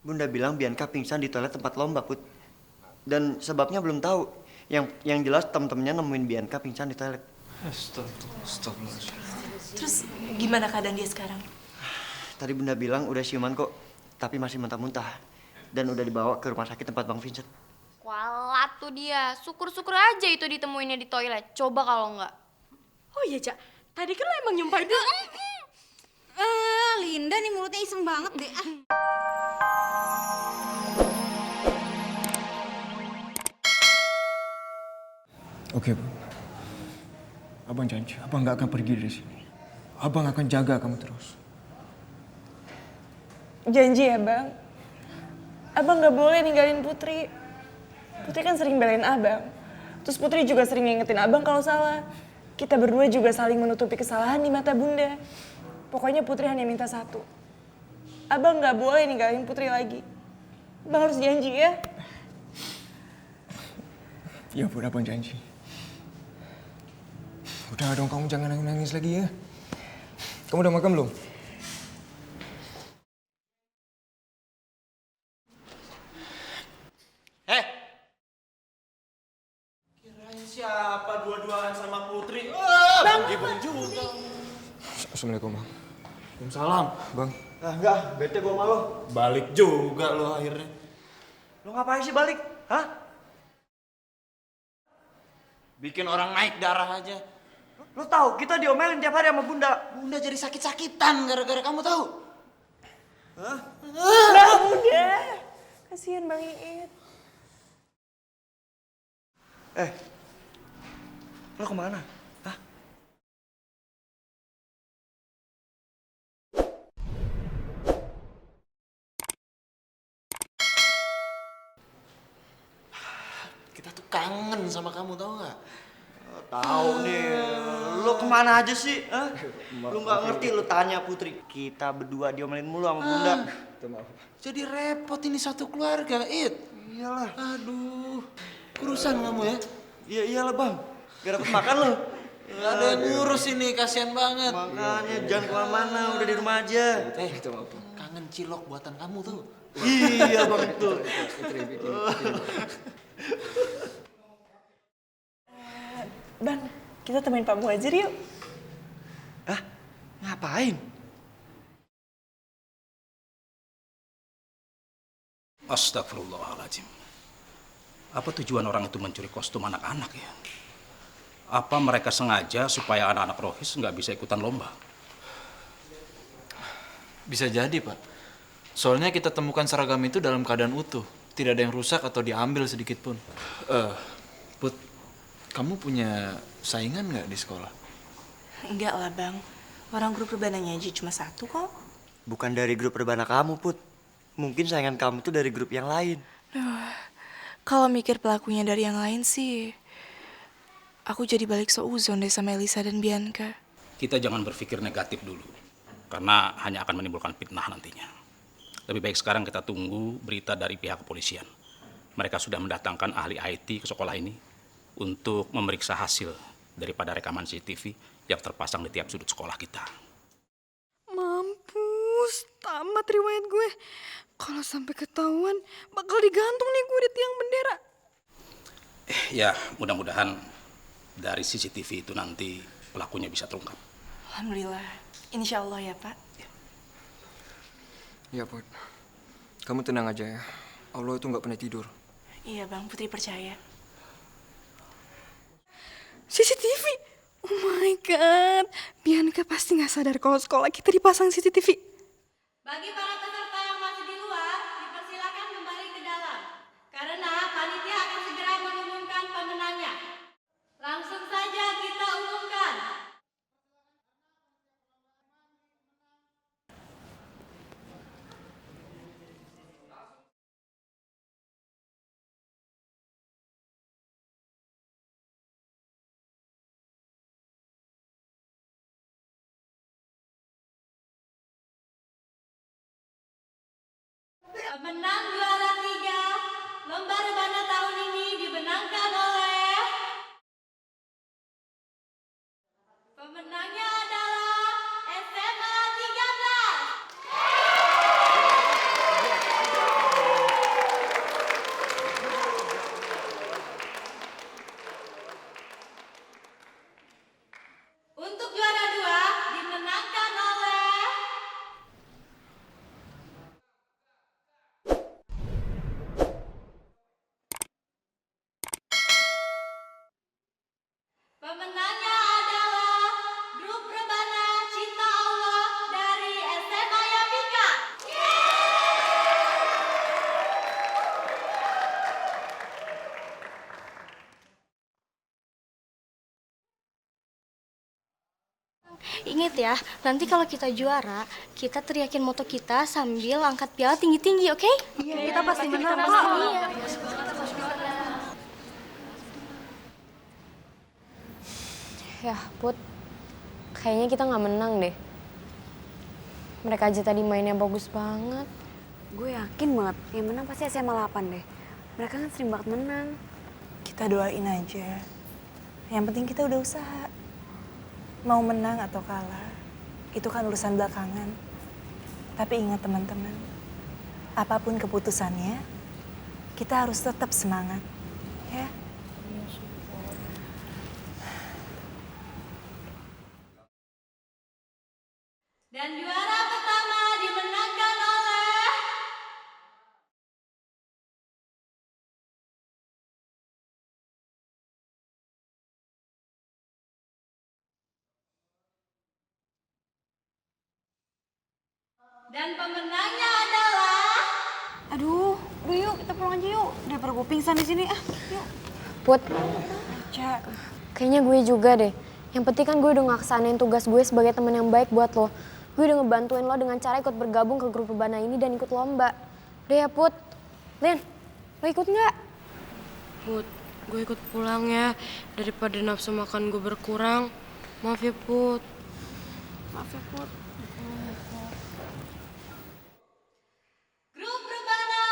Bunda bilang Bianca pingsan di toilet tempat lomba, Put. Dan sebabnya belum tahu. Yang jelas temen-temennya nemuin Bianca pingsan di toilet. Astagfirullah. Terus gimana keadaan dia sekarang? Tadi Bunda bilang udah siuman kok, tapi masih muntah-muntah. Dan udah dibawa ke rumah sakit tempat Bang Vincent. Kualat tuh dia. Syukur-syukur aja itu ditemuinnya di toilet. Coba kalau enggak. Oh iya, Cak. Tadi kan lo emang nyumpahin dia. Linda nih mulutnya iseng banget deh. Oke, Bu. Abang janji, abang nggak akan pergi dari sini. Abang akan jaga kamu terus. Janji ya, Bang. Abang gak boleh ninggalin Putri. Putri kan sering belain abang. Terus Putri juga sering ngingetin abang kalau salah. Kita berdua juga saling menutupi kesalahan di mata Bunda. Pokoknya Putri hanya minta satu. Abang gak boleh ninggalin Putri lagi. Abang harus janji ya. Ya, Bu, abang janji. Udah dong, kamu jangan nangis lagi ya. Kamu udah makan belum? Kirain siapa dua-duaan sama Putri? Bang Gibeng juga. Assalamualaikum, Bang. Waalaikumsalam. Bang, Enggak, bete gua sama lo. Balik juga lo akhirnya. Lo ngapain sih balik? Hah? Bikin orang naik darah aja. Lo tahu kita diomelin tiap hari sama Bunda. Bunda jadi sakit-sakitan gara-gara kamu tahu. Bang, udah. Kasihan Bang Iit. Lo kemana? Hah? Kita tuh kangen sama kamu tahu nggak? Tahu nih, lo kemana aja sih? Hah? Lo nggak ngerti, lo tanya Putri. Kita berdua diomelin mulu sama Bunda. Jadi repot ini satu keluarga, It. Iyalah, Aduh, urusan kamu ya. iyalah bang. Gak dapet makan lo. Gak ada yang ngurus ini, kasihan banget. Makanya jangan kemana-mana, udah di rumah aja. Kangen cilok buatan kamu tuh. Iya bang itu. Bang, kita temuin Pak Muhajir yuk. Hah? Ngapain? Astagfirullahaladzim. Apa tujuan orang itu mencuri kostum anak-anak ya? Apa mereka sengaja supaya anak-anak Rohis nggak bisa ikutan lomba? Bisa jadi, Pak. Soalnya kita temukan seragam itu dalam keadaan utuh. Tidak ada yang rusak atau diambil sedikit pun. Put, kamu punya saingan nggak di sekolah? Enggak lah, Bang. Orang grup perbananya aja cuma satu kok. Bukan dari grup perbana kamu, Put. Mungkin saingan kamu tuh dari grup yang lain. Kalau mikir pelakunya dari yang lain sih, aku jadi balik seuzon deh sama Elisa dan Bianca. Kita jangan berpikir negatif dulu, karena hanya akan menimbulkan fitnah nantinya. Lebih baik sekarang kita tunggu berita dari pihak kepolisian. Mereka sudah mendatangkan ahli IT ke sekolah ini untuk memeriksa hasil daripada rekaman CCTV yang terpasang di tiap sudut sekolah kita. Mampus, tamat riwayat gue. Kalau sampai ketahuan, bakal digantung nih gue di tiang bendera. Ya, mudah-mudahan dari CCTV itu nanti pelakunya bisa terungkap. Alhamdulillah. Insya Allah ya, Pak. ya, Put. Kamu tenang aja ya. Allah itu nggak pernah tidur. Iya, Bang. Putri percaya. CCTV? Oh my God. Bianca pasti nggak sadar kalau sekolah kita dipasang CCTV. Bagi para peserta yang masih di luar, dipersilakan kembali ke dalam. Karena panitia akan segera mengumumkan pemenangnya. Langsung saja kita umumkan. Pemenang juara 3 lomba rebana tahun ini dimenangkan oleh pemenangnya adalah SMA 13. Put ya, nanti kalau kita juara, kita teriakin moto kita sambil angkat piala tinggi-tinggi, oke? Iya, kita pasti menang kok. Iya. Ya, Put. Kayaknya kita nggak menang deh. Mereka aja tadi mainnya bagus banget. Gue yakin banget, yang menang pasti SMA 8 deh. Mereka kan sering banget menang. Kita doain aja. Yang penting kita udah usaha. Mau menang atau kalah, itu kan urusan belakangan. Tapi ingat teman-teman, apapun keputusannya, kita harus tetap semangat. Ya? Dan juara pertama dimenangkan oleh dan pemenangnya adalah Aduh, yuk kita pulang aja yuk. Daripada gue pingsan di sini. Yuk. Put, Ca, kayaknya gue juga deh. Yang penting kan gue udah ngeksanain tugas gue sebagai teman yang baik buat lo. Gue udah ngebantuin lo dengan cara ikut bergabung ke grup Rebana ini dan ikut lomba. Udah ya, Put. Lin, lo ikut nggak? Put, gue ikut pulang ya. Daripada nafsu makan gue berkurang. Maaf ya, Put. Maaf ya, Put. grup Rebana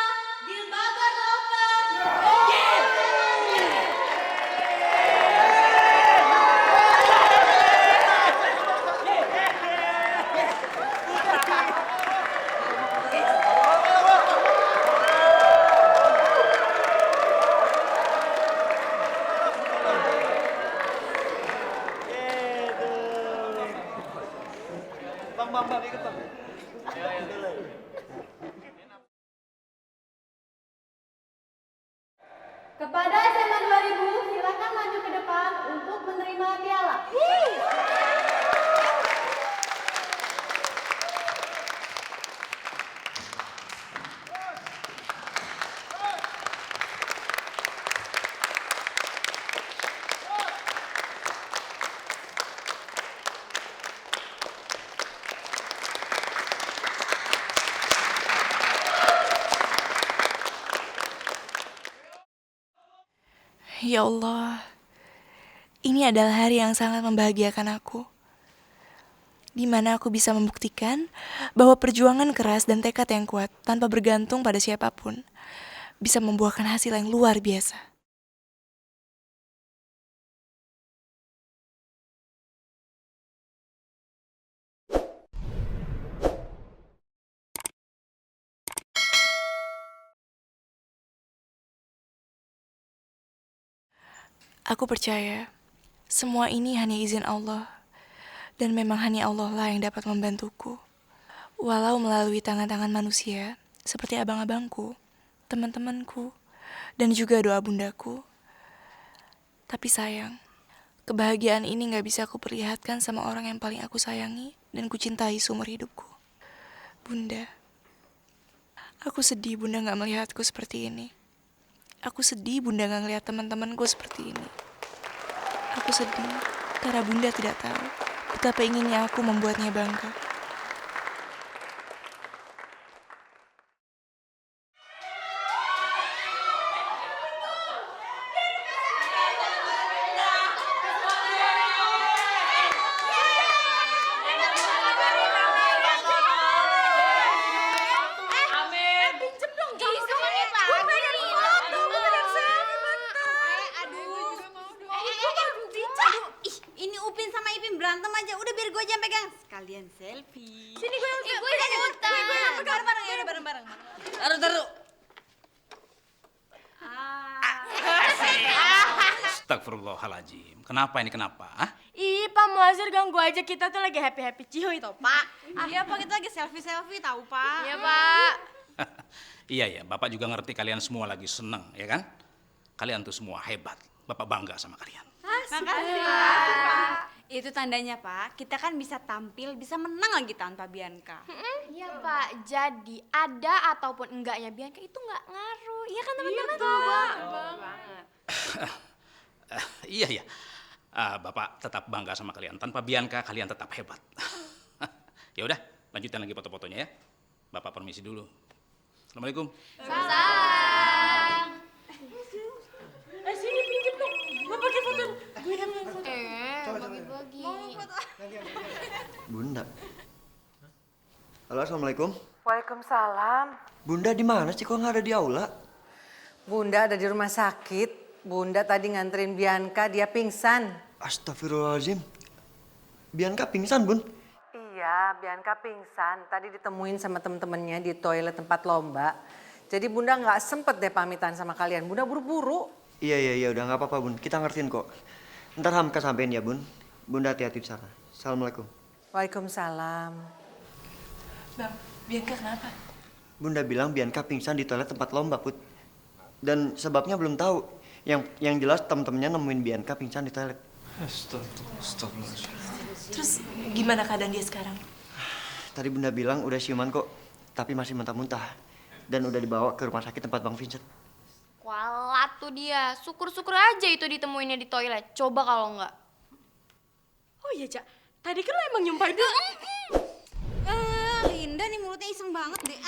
Gilbabar Lovers. Bang, ikut bang. Ya, dulu. Kepada SMA 2000, silakan maju ke depan untuk menerima piala. Ya Allah, ini adalah hari yang sangat membahagiakan aku. Di mana aku bisa membuktikan bahwa perjuangan keras dan tekad yang kuat tanpa bergantung pada siapapun bisa membuahkan hasil yang luar biasa. Aku percaya semua ini hanya izin Allah. Dan memang hanya Allah lah yang dapat membantuku. Walau melalui tangan-tangan manusia, seperti abang-abangku, teman-temanku, dan juga doa bundaku. Tapi sayang, kebahagiaan ini gak bisa aku perlihatkan sama orang yang paling aku sayangi dan kucintai seumur hidupku. Bunda, aku sedih Bunda gak melihatku seperti ini. Aku sedih Bunda gak ngeliat teman-temanku seperti ini. Aku sedih karena Bunda tidak tahu betapa inginnya aku membuatnya bangga. Ini Upin sama Ipin berantem aja. Udah biar gue aja yang pegang. Sekalian selfie. Sini gue yang gue yang ikutan. Bareng-bareng ya, udah bareng-bareng. Taruh. Astagfirullahaladzim. Kenapa ini kenapa? Hah? Ih, Pak Muazir ganggu aja, kita tuh lagi happy-happy cihuy toh, Pak. Iya Pak, kita lagi selfie tahu Pak. Iya, Pak. Iya ya, Bapak juga ngerti kalian semua lagi seneng, ya kan? Kalian tuh semua hebat. Bapak bangga sama kalian. Makasih Pak. Itu tandanya Pak, kita kan bisa tampil, bisa menang lagi tanpa Bianca. Iya, Pak. Jadi ada ataupun enggaknya Bianca itu nggak ngaruh. Iya kan teman-teman? Iya ya. Bapak tetap bangga sama kalian. Tanpa Bianca kalian tetap hebat. Ya udah, lanjutin lagi foto-fotonya ya. Bapak permisi dulu. Assalamualaikum. Salam. Sini pinjam dong. Mau pakai foto. Gue yang foto. Bagi-bagi. Bunda. Halo, assalamualaikum. Waalaikumsalam. Bunda di mana sih? Kok nggak ada di aula? Bunda ada di rumah sakit. Bunda tadi nganterin Bianca, dia pingsan. Astagfirullahaladzim. Bianca pingsan, Bun? Iya, Bianca pingsan. Tadi ditemuin sama temen-temennya di toilet tempat lomba. Jadi Bunda nggak sempet deh pamitan sama kalian. Bunda buru-buru. Iya, udah nggak apa-apa, Bun. Kita ngertiin kok. Ntar Hamka sampein ya, Bun. Bunda hati-hati di sana. Assalamualaikum. Waalaikumsalam. Bang, Bianca kenapa? Bunda bilang Bianca pingsan di toilet tempat lomba, Put. Dan sebabnya belum tahu. Yang jelas temen-temennya nemuin Bianca pingsan di toilet. Astagfirullahaladzim. Terus gimana keadaan dia sekarang? Tadi Bunda bilang udah siuman kok, tapi masih muntah-muntah. Dan udah dibawa ke rumah sakit tempat Bang Vincent. Kualat tuh dia. Syukur-syukur aja itu ditemuinnya di toilet. Coba kalau enggak. Oh iya, Cak. Tadi kan lo emang nyumpahin dia. Linda nih mulutnya iseng banget deh.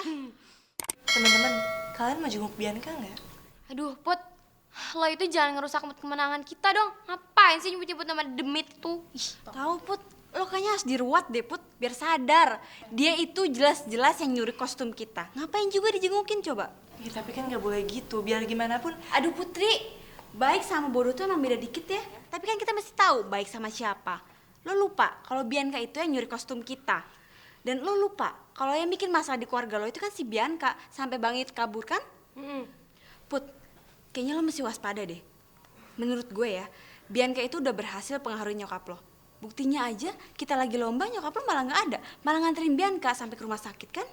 Teman-teman, kalian mau jenguk Bianca nggak? Aduh, Put. Lo itu jangan ngerusak mood kemenangan kita dong. Ngapain sih nyebut-nyebut nama demit tuh? Tahu Put, lo kayaknya harus diruat deh Put, biar sadar. Dia itu jelas-jelas yang nyuri kostum kita. Ngapain juga dijengukin coba? Ya, tapi kan nggak boleh gitu, biar gimana pun. Aduh Putri, baik sama bodoh tuh emang beda dikit ya. Tapi kan kita mesti tahu baik sama siapa. Lo lupa kalau Bianca itu yang nyuri kostum kita. Dan lo lupa kalau yang bikin masalah di keluarga lo itu kan si Bianca. Sampai Bang It kabur kan? Put, kayaknya lo mesti waspada deh. Menurut gue ya, Bianca itu udah berhasil pengaruhi nyokap lo. Buktinya aja kita lagi lomba nyokap lo malah nggak ada. Malah nganterin Bianca sampai ke rumah sakit kan?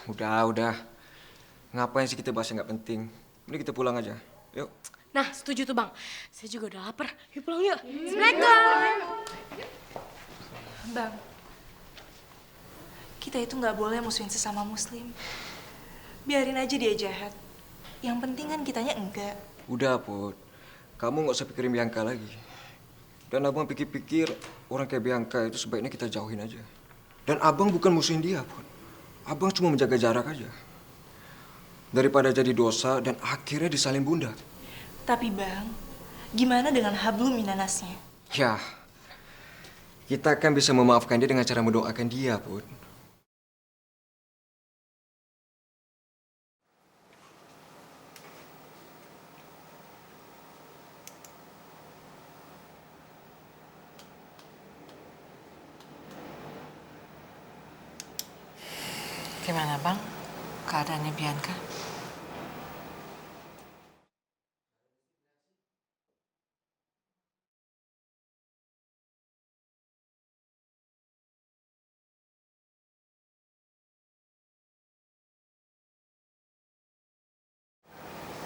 Udah. Ngapain sih kita bahas yang nggak penting? Ini kita pulang aja. Yuk. Nah, setuju tuh, Bang. Saya juga udah lapar. Yuk pulang yuk. Assalamualaikum. Bang, kita itu nggak boleh musuhin sesama muslim. Biarin aja dia jahat. Yang penting kan kitanya enggak. Udah, Put. Kamu nggak usah pikirin Bianca lagi. Dan abang pikir-pikir orang kayak Bianca itu sebaiknya kita jauhin aja. Dan abang bukan musuhin dia, Put. Abang cuma menjaga jarak aja. Daripada jadi dosa dan akhirnya disalin Bunda. Tapi Bang, gimana dengan hablum minanasnya? Ya, kita kan bisa memaafkan dia dengan cara mendoakan dia, Put. Gimana Bang? Keadaannya Bianca?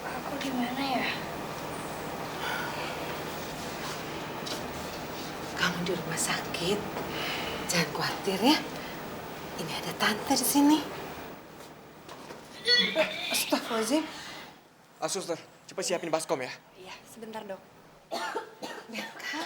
Aku gimana ya? Kamu di rumah sakit. Jangan khawatir ya. Ini ada tante di sini. Astagfirullahaladzim. Suster, cepat siapin baskom ya. Iya, sebentar dok. Bianca.